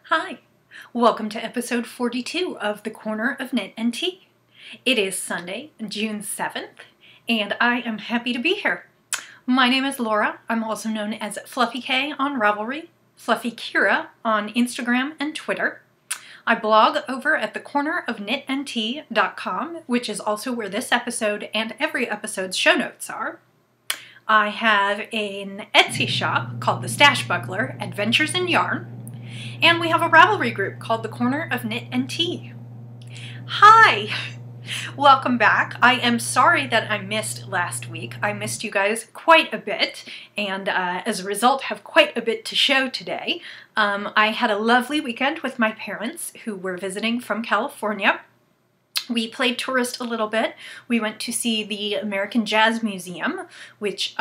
Hi, welcome to episode 42 of The Corner of Knit and Tea. It is Sunday, June 7th, and I am happy to be here. My name is Laura. I'm also known as Fluffy K on Ravelry, Fluffy Kira on Instagram and Twitter. I blog over at thecornerofknitandtea.com, which is also where this episode and every episode's show notes are. I have an Etsy shop called The Stash Buckler, Adventures in Yarn, and we have a Ravelry group called The Corner of Knit and Tea. Hi! Welcome back. I am sorry that I missed last week. I missed you guys quite a bit, and as a result have quite a bit to show today. I had a lovely weekend with my parents who were visiting from California. We played tourist a little bit. We went to see the American Jazz Museum, which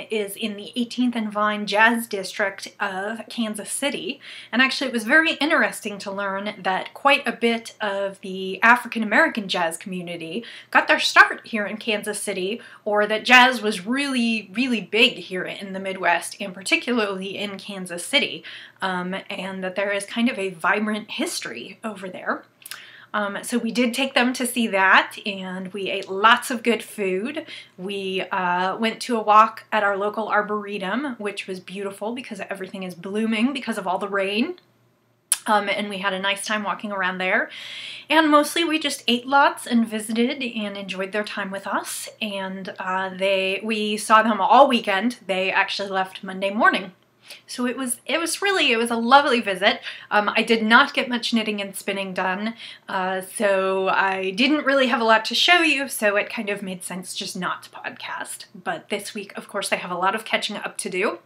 is in the 18th and Vine Jazz District of Kansas City. And actually it was very interesting to learn that quite a bit of the African American jazz community got their start here in Kansas City, or that jazz was really, really big here in the Midwest, and particularly in Kansas City, and that there is kind of a vibrant history over there. So we did take them to see that, and we ate lots of good food. We went to a walk at our local arboretum, which was beautiful because everything is blooming because of all the rain. And we had a nice time walking around there. And mostly we just ate lots and visited and enjoyed their time with us. And we saw them all weekend. They actually left Monday morning. So it was a lovely visit. I did not get much knitting and spinning done, so I didn't really have a lot to show you, so it kind of made sense just not to podcast. But this week, of course, I have a lot of catching up to do.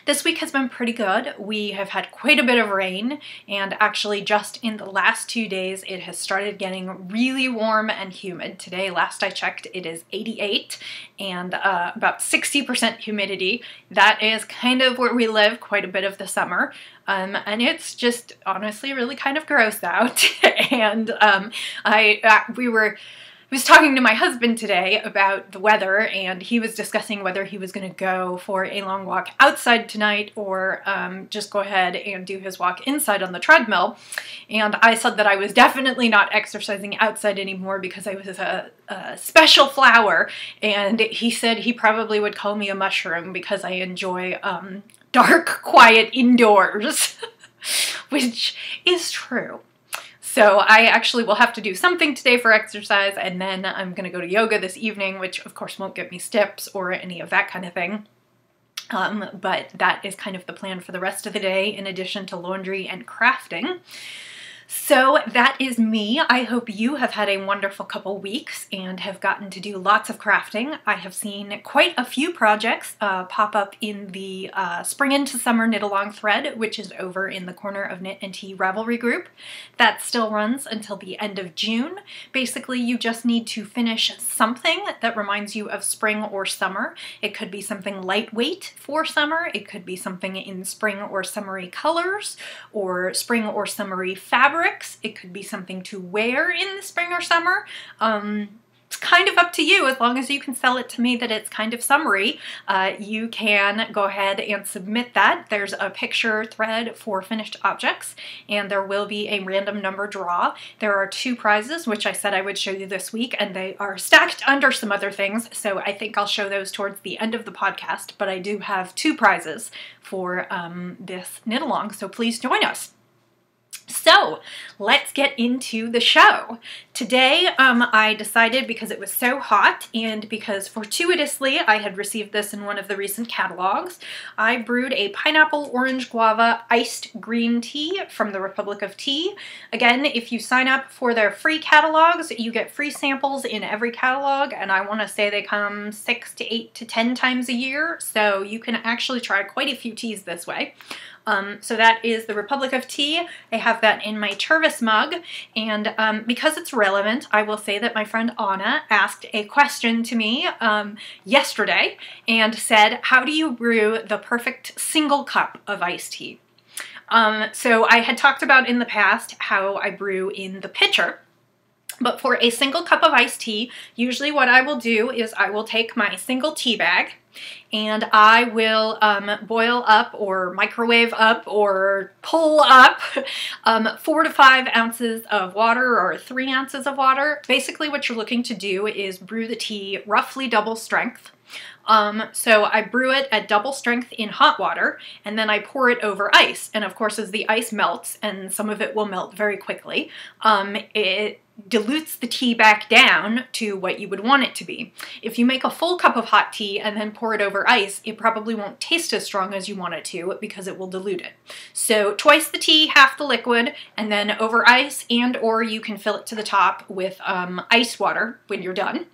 This week has been pretty good. We have had quite a bit of rain, and actually just in the last 2 days it has started getting really warm and humid. Today, last I checked, it is 88 and about 60% humidity. That is kind of where we live quite a bit of the summer. And it's just honestly really kind of gross out. And I was talking to my husband today about the weather, and he was discussing whether he was going to go for a long walk outside tonight or just go ahead and do his walk inside on the treadmill. And I said that I was definitely not exercising outside anymore because I was a special flower, and he said he probably would call me a mushroom because I enjoy dark, quiet indoors, which is true. So I actually will have to do something today for exercise, and then I'm going to go to yoga this evening, which of course won't get me steps or any of that kind of thing. But that is kind of the plan for the rest of the day, in addition to laundry and crafting. So that is me. I hope you have had a wonderful couple weeks and have gotten to do lots of crafting. I have seen quite a few projects pop up in the Spring into Summer Knit Along thread, which is over in the Corner of Knit and Tea Ravelry group. That still runs until the end of June. Basically, you just need to finish something that reminds you of spring or summer. It could be something lightweight for summer. It could be something in spring or summery colors, or spring or summery fabric. It could be something to wear in the spring or summer. It's kind of up to you. As long as you can sell it to me that it's kind of summery, you can go ahead and submit that. There's a picture thread for finished objects, and there will be a random number draw. There are 2 prizes, which I said I would show you this week, and they are stacked under some other things, so I think I'll show those towards the end of the podcast, but I do have 2 prizes for this knit along, so please join us. So let's get into the show. Today I decided, because it was so hot and because fortuitously I had received this in one of the recent catalogs, I brewed a pineapple orange guava iced green tea from the Republic of Tea. Again, if you sign up for their free catalogs, you get free samples in every catalog, and I want to say they come 6 to 8 to 10 times a year, so you can actually try quite a few teas this way. So that is the Republic of Tea. I have that in my Tervis mug, and because it's relevant, I will say that my friend Anna asked a question to me yesterday and said, how do you brew the perfect single cup of iced tea? So I had talked about in the past how I brew in the pitcher. But for a single cup of iced tea, usually what I will do is I will take my single tea bag, And I will boil up or microwave up or pull up 4 to 5 ounces of water or 3 ounces of water. Basically what you're looking to do is brew the tea roughly double strength. So I brew it at double strength in hot water, and then I pour it over ice. And of course, as the ice melts, and some of it will melt very quickly, it dilutes the tea back down to what you would want it to be. If you make a full cup of hot tea and then pour it over ice, it probably won't taste as strong as you want it to because it will dilute it. So twice the tea, half the liquid, and then over ice, and or you can fill it to the top with ice water when you're done.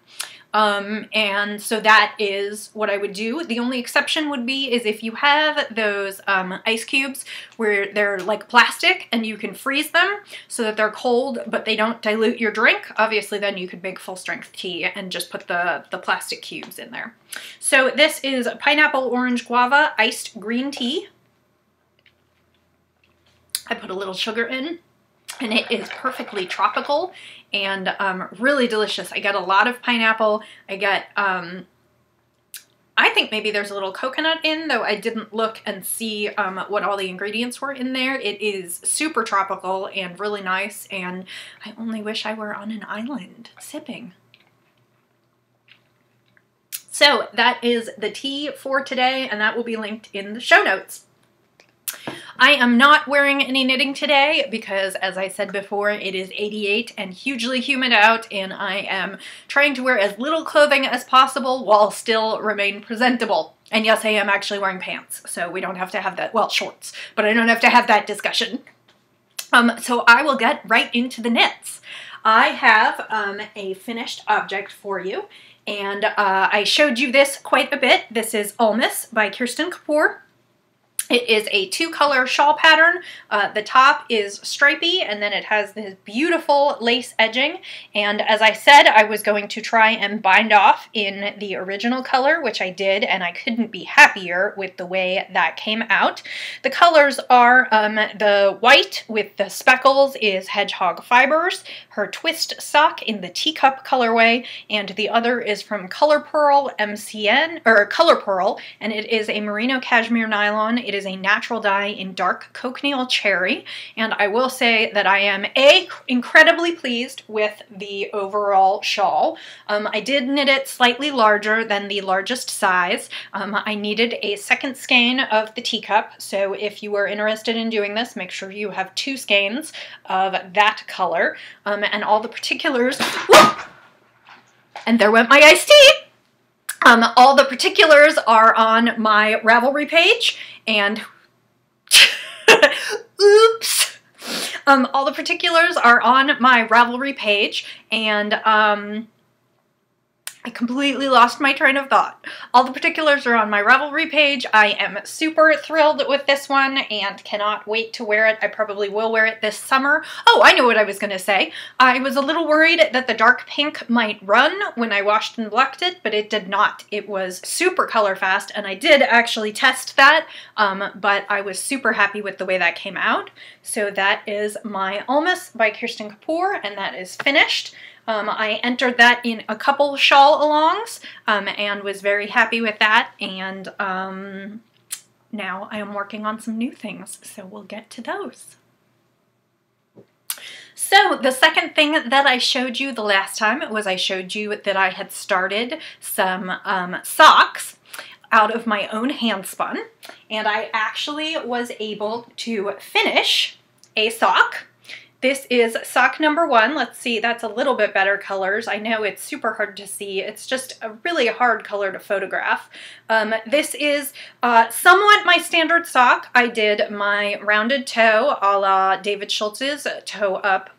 And so that is what I would do. The only exception would be is if you have those ice cubes where they're like plastic and you can freeze them so that they're cold but they don't dilute your drink. Obviously then you could make full strength tea and just put the plastic cubes in there. So this is pineapple, orange, guava, iced green tea. I put a little sugar in. And it is perfectly tropical and really delicious. I get a lot of pineapple. I get, I think maybe there's a little coconut in, though I didn't look and see what all the ingredients were in there. It is super tropical and really nice, and I only wish I were on an island sipping. So that is the tea for today, and that will be linked in the show notes. I am not wearing any knitting today because, as I said before, it is 88 and hugely humid out, and I am trying to wear as little clothing as possible while still remain presentable. And yes, I am actually wearing pants, so we don't have to have that, well, shorts, but I don't have to have that discussion. So I will get right into the knits. I have a finished object for you, and I showed you this quite a bit. This is Ooops by Kirsten Kapoor. It is a 2-color shawl pattern. The top is stripy, and then it has this beautiful lace edging. And as I said, I was going to try and bind off in the original color, which I did, and I couldn't be happier with the way that came out. The colors are the white with the speckles is hedgehog fibers, her twist sock in the teacup colorway, and the other is from Color Pearl MCN, or Color Pearl, and it is a merino cashmere nylon. It is a natural dye in dark cochineal cherry, and I will say that I am incredibly pleased with the overall shawl. I did knit it slightly larger than the largest size. I needed a second skein of the teacup, so if you are interested in doing this, make sure you have 2 skeins of that color, and all the particulars. Whoop! And there went my iced tea! All the particulars are on my Ravelry page, and oops! All the particulars are on my Ravelry page, and I completely lost my train of thought. All the particulars are on my Ravelry page. I am super thrilled with this one and cannot wait to wear it. I probably will wear it this summer. Oh, I know what I was going to say. I was a little worried that the dark pink might run when I washed and blacked it, but it did not. It was super color fast, and I did actually test that, but I was super happy with the way that came out. So that is my Ooops by Kirsten Kapoor, and that is finished. I entered that in a couple shawl alongs and was very happy with that, and now I am working on some new things, so we'll get to those. So the second thing that I showed you the last time was I showed you that I had started some socks out of my own hand spun, and I actually was able to finish a sock. This is sock number 1. Let's see, that's a little bit better colors. I know it's super hard to see. It's just a really hard color to photograph. This is somewhat my standard sock. I did my rounded toe a la David Schultz's toe up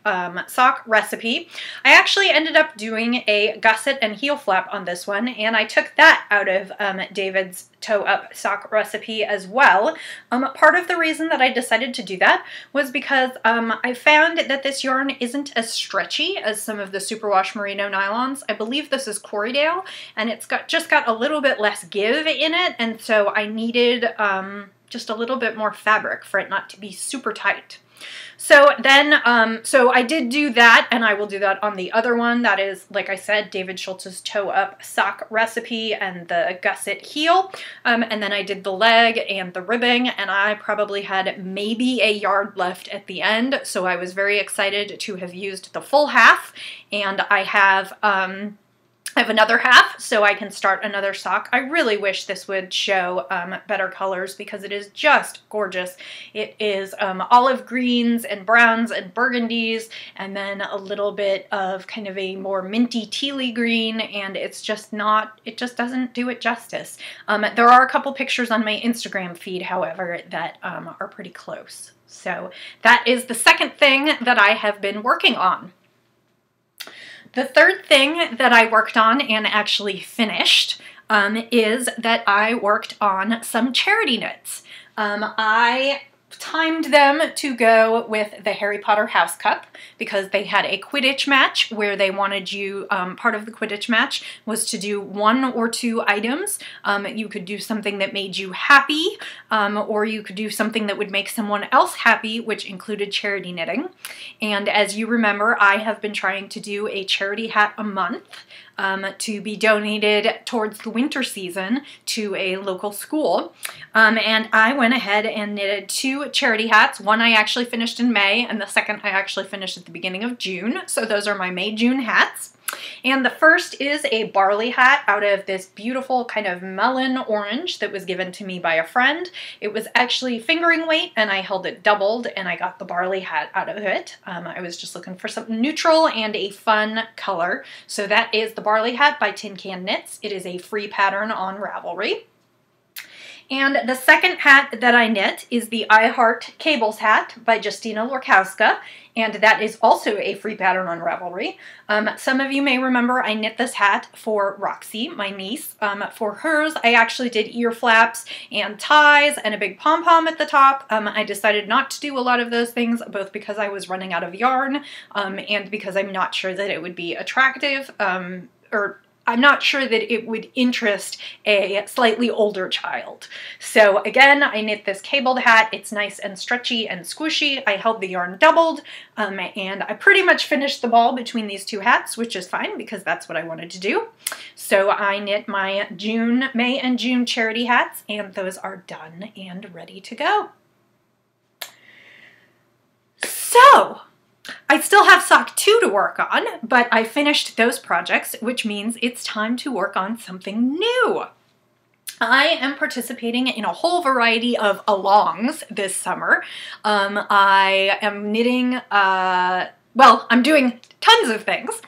sock recipe. I actually ended up doing a gusset and heel flap on this one, and I took that out of David's toe up sock recipe as well. Part of the reason that I decided to do that was because I found that this yarn isn't as stretchy as some of the superwash merino nylons. I believe this is Corriedale, and it's just got a little bit less give in it, and so I needed just a little bit more fabric for it not to be super tight. So then, so I did do that, and I will do that on the other one. That is, like I said, David Schultz's Toe Up sock recipe and the gusset heel. And then I did the leg and the ribbing, and I probably had maybe a yard left at the end. So I was very excited to have used the full half, and I have another half, so I can start another sock. I really wish this would show better colors because it is just gorgeous. It is olive greens and browns and burgundies, and then a little bit of kind of a more minty tealy green, and it's just not, it just doesn't do it justice. There are a couple pictures on my Instagram feed, however, that are pretty close. So that is the second thing that I have been working on. The third thing that I worked on and actually finished is that I worked on some charity knits. I timed them to go with the Harry Potter House Cup because they had a Quidditch match where they wanted you, part of the Quidditch match was to do 1 or 2 items. You could do something that made you happy, or you could do something that would make someone else happy, which included charity knitting. And as you remember, I have been trying to do a charity hat a month to be donated towards the winter season to a local school. And I went ahead and knitted 2 charity hats. One I actually finished in May, and the second I actually finished at the beginning of June. So those are my May-June hats. And the first is a barley hat out of this beautiful kind of melon orange that was given to me by a friend. It was actually fingering weight, and I held it doubled, and I got the barley hat out of it. I was just looking for something neutral and a fun color. So that is the barley hat by Tin Can Knits. It is a free pattern on Ravelry. And the second hat that I knit is the I Heart Cables hat by Justina Lorkowska, and that is also a free pattern on Ravelry. Some of you may remember I knit this hat for Roxy, my niece. For hers, I actually did ear flaps and ties and a big pom-pom at the top. I decided not to do a lot of those things, both because I was running out of yarn and because I'm not sure that it would be attractive, or I'm not sure that it would interest a slightly older child. So again, I knit this cabled hat. It's nice and stretchy and squishy. I held the yarn doubled, and I pretty much finished the ball between these 2 hats, which is fine because that's what I wanted to do. So I knit my May and June charity hats, and those are done and ready to go. So I still have sock 2 to work on, but I finished those projects, which means it's time to work on something new. I am participating in a whole variety of alongs this summer. I am knitting, well, I'm doing tons of things.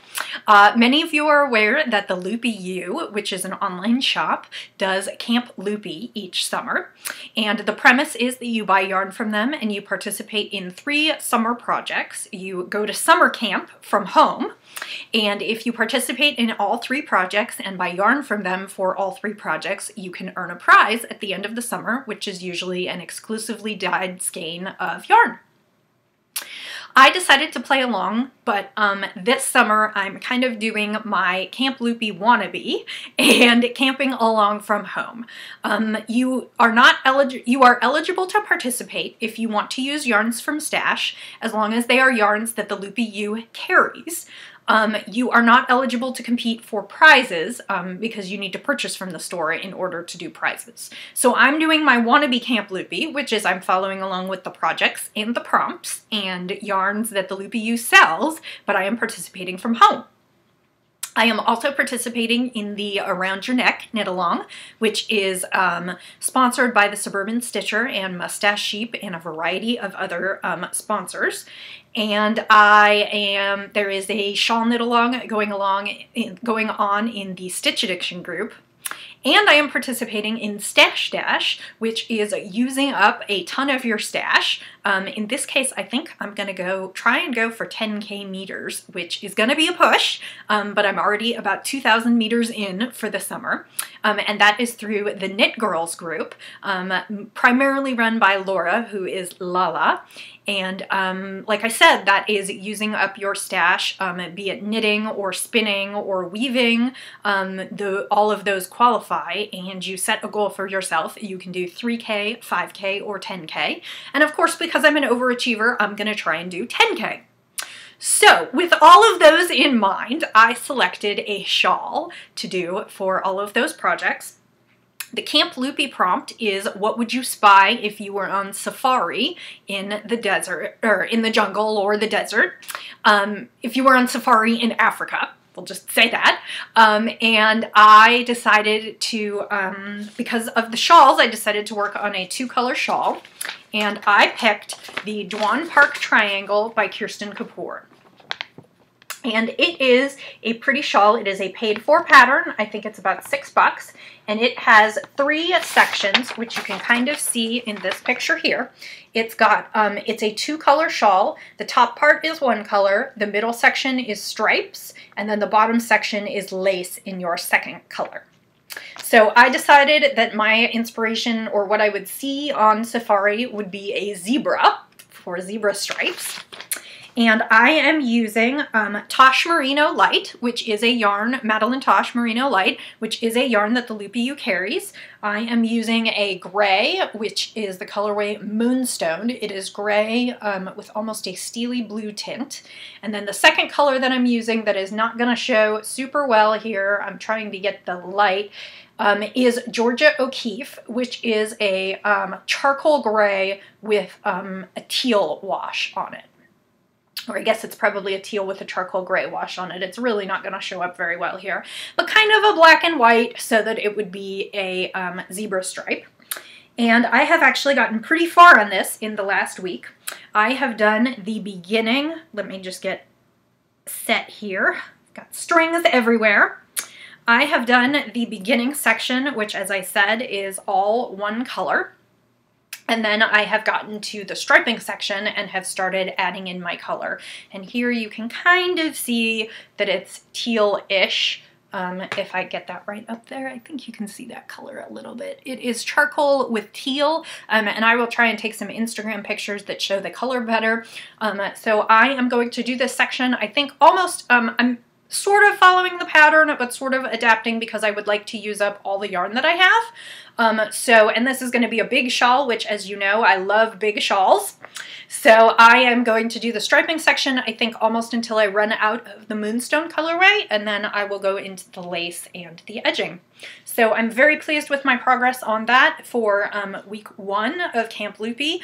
Many of you are aware that the Loopy U, which is an online shop, does Camp Loopy each summer. And the premise is that you buy yarn from them and you participate in 3 summer projects. You go to summer camp from home, and if you participate in all 3 projects and buy yarn from them for all 3 projects, you can earn a prize at the end of the summer, which is usually an exclusively dyed skein of yarn. I decided to play along, but this summer I'm kind of doing my Camp Loopy wannabe and camping along from home. You are eligible to participate if you want to use yarns from Stash, as long as they are yarns that the Loopy U carries. You are not eligible to compete for prizes because you need to purchase from the store in order to do prizes. So I'm doing my wannabe Camp Loopy, which is I'm following along with the projects and the prompts and yarns that the Loopy U sells, but I am participating from home. I am also participating in the Around Your Neck knit along, which is sponsored by the Suburban Stitcher and Mustache Sheep and a variety of other sponsors. And there is a shawl knit along going on in the Stitch Addiction group. And I am participating in Stash Dash, which is using up a ton of your stash. In this case, I think I'm going to try and go for 10K meters, which is going to be a push, but I'm already about 2,000 meters in for the summer. And that is through the Knit Girls group, primarily run by Laura, who is Lala. And like I said, that is using up your stash, be it knitting or spinning or weaving. All of those qualify qualify and you set a goal for yourself, you can do 3K, 5K, or 10K. And of course, because I'm an overachiever, I'm gonna try and do 10K. So with all of those in mind, I selected a shawl to do for all of those projects. The Camp Loopy prompt is, what would you spy if you were on safari in the desert, or in the jungle or the desert? If you were on safari in Africa, we'll just say that. And I decided to, because of the shawls, I decided to work on a 2-color shawl. And I picked the Dwan Park Triangle by Kirsten Kapoor. And it is a pretty shawl. It is a paid-for pattern. I think it's about $6. And it has 3 sections, which you can kind of see in this picture here. It's got, it's a 2-color shawl. The top part is 1 color. The middle section is stripes. And then the bottom section is lace in your 2nd color. So I decided that my inspiration, or what I would see on safari, would be a zebra for zebra stripes. And I am using Tosh Merino Light, which is a yarn, Madeline Tosh Merino Light, which is a yarn that the Loopy U carries. I am using a gray, which is the colorway Moonstone. It is gray with almost a steely blue tint. And then the 2nd color that I'm using that is not going to show super well here, I'm trying to get the light, is Georgia O'Keeffe, which is a charcoal gray with a teal wash on it. Or I guess it's probably a teal with a charcoal gray wash on it. It's really not going to show up very well here. But kind of a black and white so that it would be a zebra stripe. And I have actually gotten pretty far on this in the last week. I have done the beginning. Let me just get set here. I've got strings everywhere. I have done the beginning section, which, as I said, is all 1 color. And then I have gotten to the striping section and have started adding in my color. And here you can kind of see that it's teal-ish. If I get that right up there, I think you can see that color a little bit. It is charcoal with teal, and I will try and take some Instagram pictures that show the color better. So I am going to do this section, I think almost, I'm sort of following the pattern, but sort of adapting because I would like to use up all the yarn that I have. And this is going to be a big shawl, which, as you know, I love big shawls. So I am going to do the striping section, I think, almost until I run out of the Moonstone colorway, and then I will go into the lace and the edging. So I'm very pleased with my progress on that for week 1 of Camp Loopy.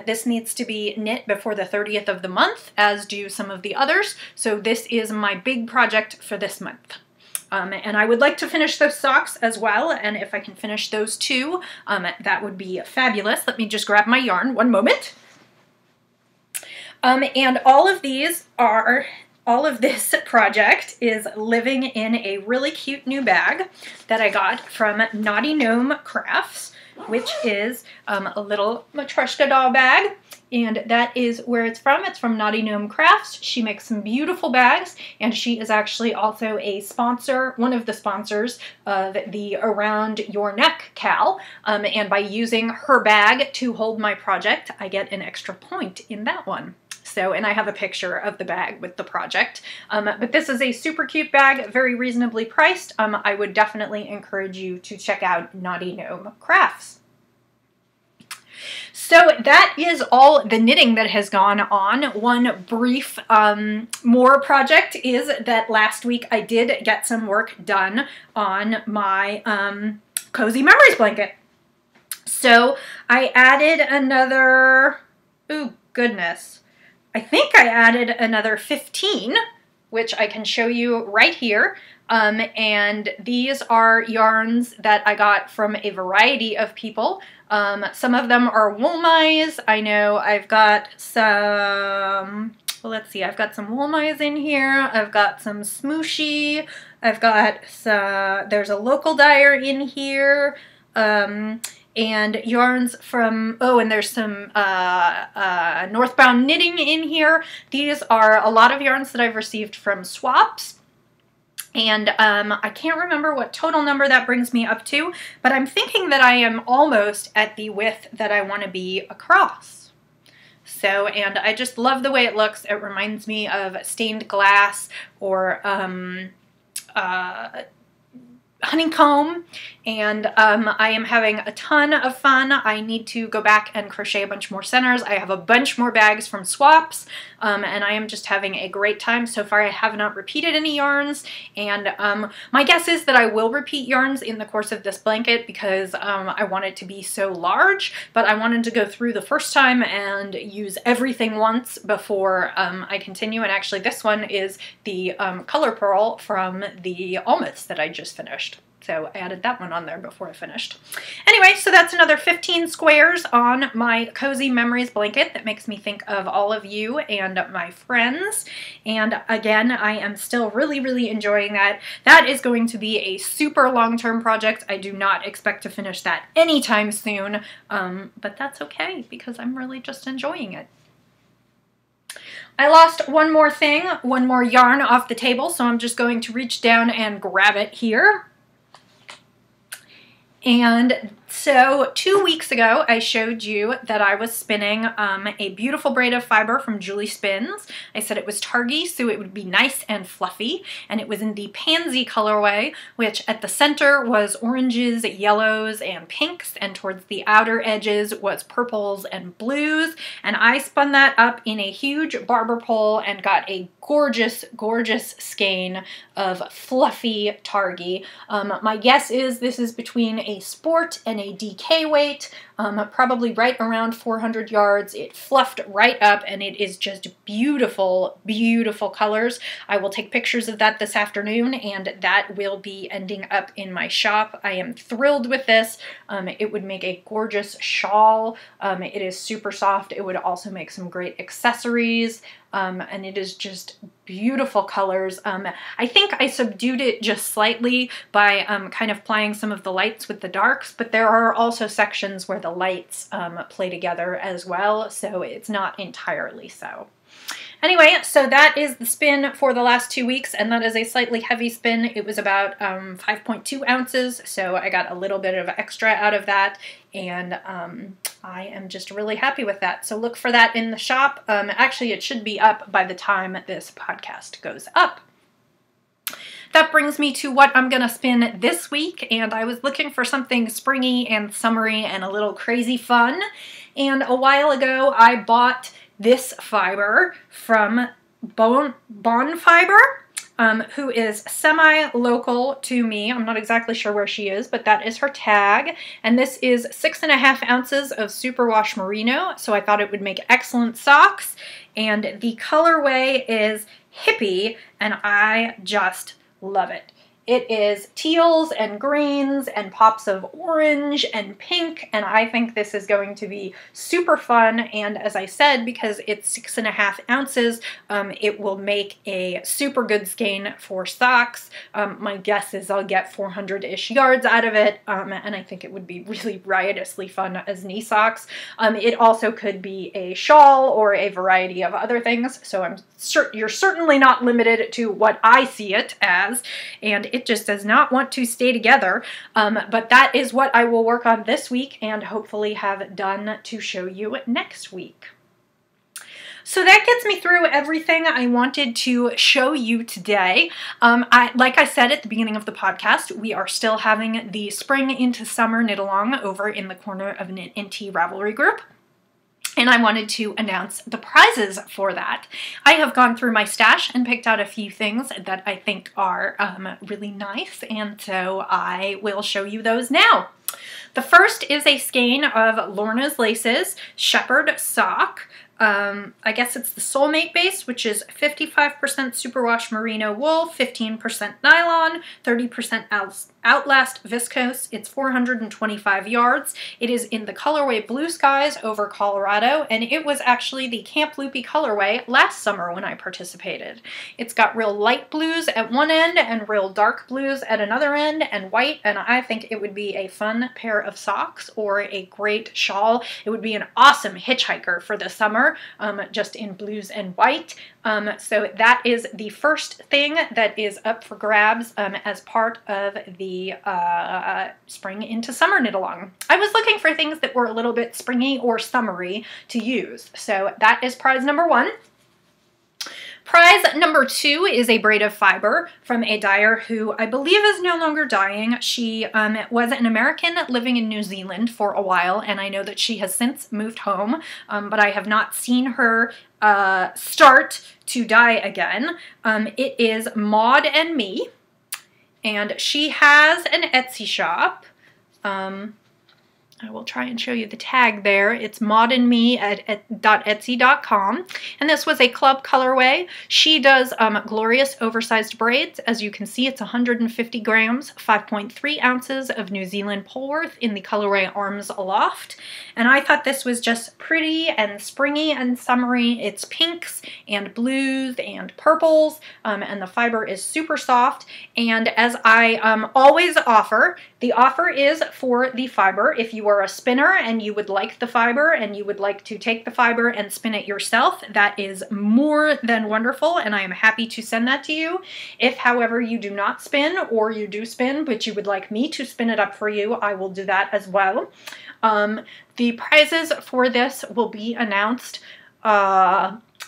This needs to be knit before the 30th of the month, as do some of the others. So this is my big project for this month. And I would like to finish those socks as well, and if I can finish those 2, that would be fabulous. Let me just grab my yarn, 1 moment. And all of this project is living in a really cute new bag that I got from Naughty Gnome Crafts, which is a little Matryoshka doll bag. And that is where it's from. It's from Naughty Gnome Crafts. She makes some beautiful bags, and she is actually also a sponsor, one of the sponsors of the Around Your Neck Cal. And by using her bag to hold my project, I get an extra point in that one. So, and I have a picture of the bag with the project. But this is a super cute bag, very reasonably priced. I would definitely encourage you to check out Naughty Gnome Crafts. So that is all the knitting that has gone on. One brief more project is that last week I did get some work done on my Cozy Memories blanket. So I added another, ooh, goodness. I think I added another 15, which I can show you right here. And these are yarns that I got from a variety of people. Some of them are wool-mize. I know I've got some, well, let's see, I've got some wool-mize in here. I've got some smooshy. I've got some, there's a local dyer in here. And yarns from, oh, and there's some Northbound Knitting in here. These are a lot of yarns that I've received from swaps. And I can't remember what total number that brings me up to, but I'm thinking that I am almost at the width that I want to be across. So, and I just love the way it looks. It reminds me of stained glass or honeycomb, and I am having a ton of fun. I need to go back and crochet a bunch more centers. I have a bunch more bags from swaps, and I am just having a great time. So far I have not repeated any yarns, and my guess is that I will repeat yarns in the course of this blanket because I want it to be so large, but I wanted to go through the first time and use everything once before I continue. And actually this one is the color pearl from the almonds that I just finished. So I added that one on there before I finished. Anyway, so that's another 15 squares on my Cozy Memories blanket that makes me think of all of you and my friends. And again, I am still really, really enjoying that. That is going to be a super long-term project. I do not expect to finish that anytime soon, but that's okay because I'm really just enjoying it. I lost one more thing, one more yarn off the table, so I'm just going to reach down and grab it here. And so 2 weeks ago, I showed you that I was spinning a beautiful braid of fiber from Julie Spins. I said it was targy, so it would be nice and fluffy, and it was in the pansy colorway, which at the center was oranges, yellows, and pinks, and towards the outer edges was purples and blues, and I spun that up in a huge barber pole and got a gorgeous, gorgeous skein of fluffy targy. My guess is this is between a sport and a DK weight, probably right around 400 yards. It fluffed right up and it is just beautiful, beautiful colors. I will take pictures of that this afternoon and that will be ending up in my shop. I am thrilled with this. It would make a gorgeous shawl. It is super soft. It would also make some great accessories. And it is just beautiful colors. I think I subdued it just slightly by kind of playing some of the lights with the darks, but there are also sections where the lights play together as well, so it's not entirely so. Anyway, so that is the spin for the last 2 weeks, and that is a slightly heavy spin. It was about 5.2 ounces, so I got a little bit of extra out of that, and I am just really happy with that. So look for that in the shop. Actually, it should be up by the time this podcast goes up. That brings me to what I'm gonna spin this week, and I was looking for something springy and summery and a little crazy fun, and a while ago I bought this fiber from Bon Fiber, who is semi-local to me. I'm not exactly sure where she is, but that is her tag. And this is 6.5 ounces of superwash merino, so I thought it would make excellent socks. And the colorway is hippie, and I just love it. It is teals and greens and pops of orange and pink, and I think this is going to be super fun. And as I said, because it's 6.5 ounces, it will make a super good skein for socks. My guess is I'll get 400-ish yards out of it, and I think it would be really riotously fun as knee socks. It also could be a shawl or a variety of other things, so you're certainly not limited to what I see it as, and it just does not want to stay together, but that is what I will work on this week and hopefully have done to show you next week. So that gets me through everything I wanted to show you today. Like I said at the beginning of the podcast, we are still having the Spring into Summer Knit Along over in the corner of Knit & Tea Ravelry Group. And I wanted to announce the prizes for that. I have gone through my stash and picked out a few things that I think are really nice, and so I will show you those now. The first is a skein of Lorna's Laces Shepherd Sock. I guess it's the Soulmate base, which is 55% superwash merino wool, 15% nylon, 30% Outlast viscose. It's 425 yards. It is in the colorway Blue Skies over Colorado, and it was actually the Camp Loopy colorway last summer when I participated. It's got real light blues at one end and real dark blues at another end and white, and I think it would be a fun pair of socks or a great shawl. It would be an awesome hitchhiker for the summer, just in blues and white. So that is the first thing that is up for grabs as part of the Spring into Summer Knit Along. I was looking for things that were a little bit springy or summery to use, so that is prize number one. Prize number 2 is a Braid of Fiber from a dyer who I believe is no longer dying. She was an American living in New Zealand for a while, and I know that she has since moved home, but I have not seen her start to dye again. It is Maud and Me, and she has an Etsy shop. I will try and show you the tag there. It's maudandme at .etsy.com. And this was a club colorway. She does glorious oversized braids. As you can see, it's 150 grams, 5.3 ounces of New Zealand Polworth in the colorway Arms Aloft. And I thought this was just pretty and springy and summery. It's pinks and blues and purples, and the fiber is super soft. And as I always offer, the offer is for the fiber. If you are a spinner and you would like the fiber and you would like to take the fiber and spin it yourself, that is more than wonderful, and I am happy to send that to you. If, however, you do not spin, or you do spin but you would like me to spin it up for you, I will do that as well. The prizes for this will be announced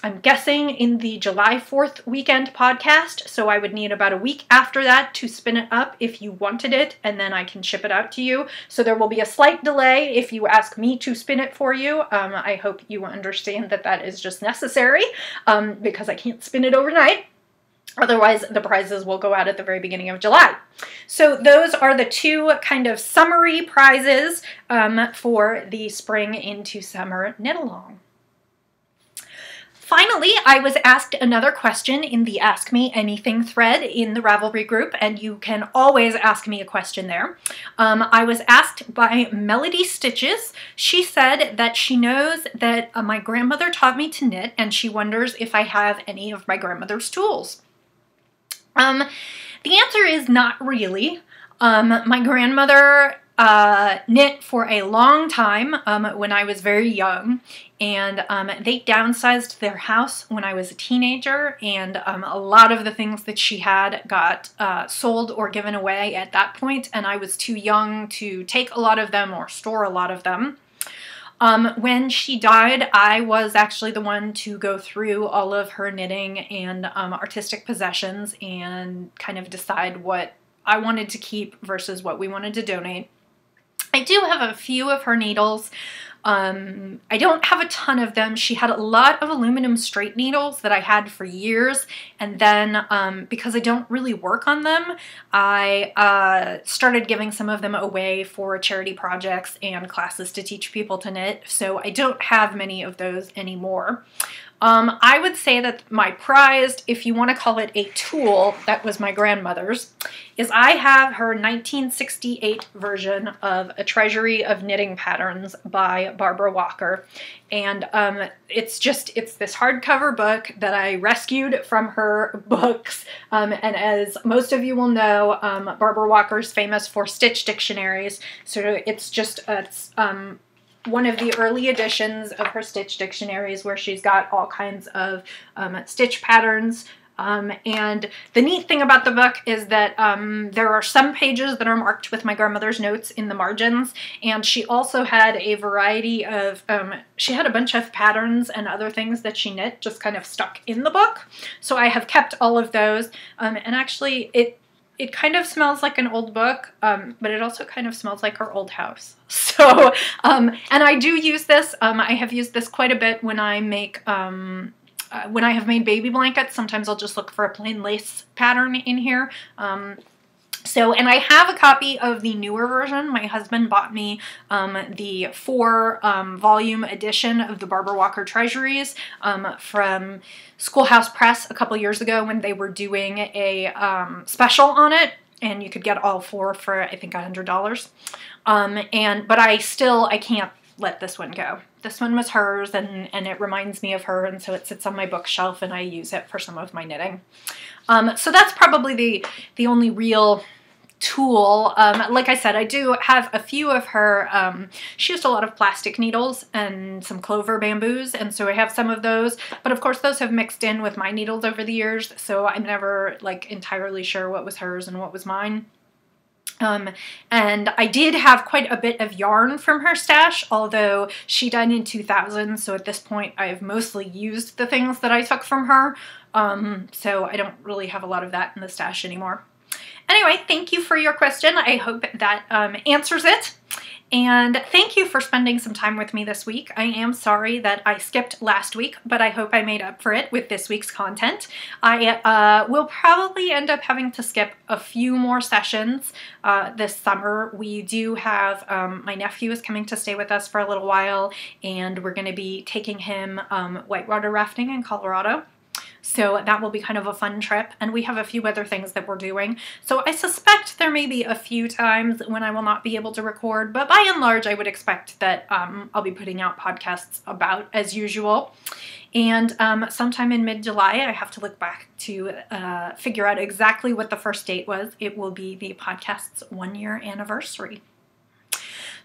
I'm guessing in the July 4th weekend podcast, so I would need about a week after that to spin it up if you wanted it, and then I can ship it out to you. So there will be a slight delay if you ask me to spin it for you. I hope you understand that that is just necessary because I can't spin it overnight. Otherwise, the prizes will go out at the very beginning of July. So those are the 2 kind of summary prizes for the spring into summer knit-along. Finally, I was asked another question in the Ask Me Anything thread in the Ravelry group, and you can always ask me a question there. I was asked by Melody Stitches. She said that she knows that my grandmother taught me to knit, and she wonders if I have any of my grandmother's tools. The answer is not really. My grandmother knit for a long time when I was very young, and they downsized their house when I was a teenager, and a lot of the things that she had got sold or given away at that point, and I was too young to take a lot of them or store a lot of them. When she died, I was actually the one to go through all of her knitting and artistic possessions and kind of decide what I wanted to keep versus what we wanted to donate. I do have a few of her needles. I don't have a ton of them. She had a lot of aluminum straight needles that I had for years, and then because I don't really work on them, I started giving some of them away for charity projects and classes to teach people to knit, so I don't have many of those anymore. I would say that my prized, if you want to call it a tool, that was my grandmother's, is I have her 1968 version of A Treasury of Knitting Patterns by Barbara Walker. And it's this hardcover book that I rescued from her books. And as most of you will know, Barbara Walker's famous for stitch dictionaries. So it's just one of the early editions of her stitch dictionaries where she's got all kinds of stitch patterns. And the neat thing about the book is that there are some pages that are marked with my grandmother's notes in the margins, and she also had a variety of, she had a bunch of patterns and other things that she knit just kind of stuck in the book. So I have kept all of those, and actually it kind of smells like an old book, but it also kind of smells like our old house. So, and I do use this. I have used this quite a bit when I make, when I have made baby blankets. Sometimes I'll just look for a plain lace pattern in here. And I have a copy of the newer version. My husband bought me the 4-volume edition of the Barbara Walker Treasuries from Schoolhouse Press a couple years ago when they were doing a special on it, and you could get all 4 for I think $100. But I can't let this one go. This one was hers, and it reminds me of her, and so it sits on my bookshelf, and I use it for some of my knitting. So that's probably the only real tool. Like I said, I do have a few of her, she used a lot of plastic needles and some clover bamboos, and so I have some of those, but of course those have mixed in with my needles over the years, so I'm never like entirely sure what was hers and what was mine. And I did have quite a bit of yarn from her stash, although she died in 2000, so at this point I've mostly used the things that I took from her. So I don't really have a lot of that in the stash anymore. Anyway, thank you for your question. I hope that answers it. And thank you for spending some time with me this week. I am sorry that I skipped last week, but I hope I made up for it with this week's content. I will probably end up having to skip a few more sessions this summer. We do have, my nephew is coming to stay with us for a little while, and we're going to be taking him whitewater rafting in Colorado. So that will be kind of a fun trip, and we have a few other things that we're doing. So I suspect there may be a few times when I will not be able to record, but by and large I would expect that I'll be putting out podcasts about as usual. And sometime in mid-July I have to look back to figure out exactly what the first date was. It will be the podcast's 1-year anniversary.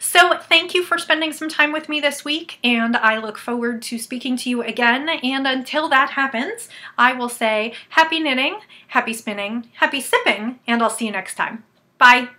So thank you for spending some time with me this week, and I look forward to speaking to you again. And until that happens, I will say happy knitting, happy spinning, happy sipping, and I'll see you next time. Bye!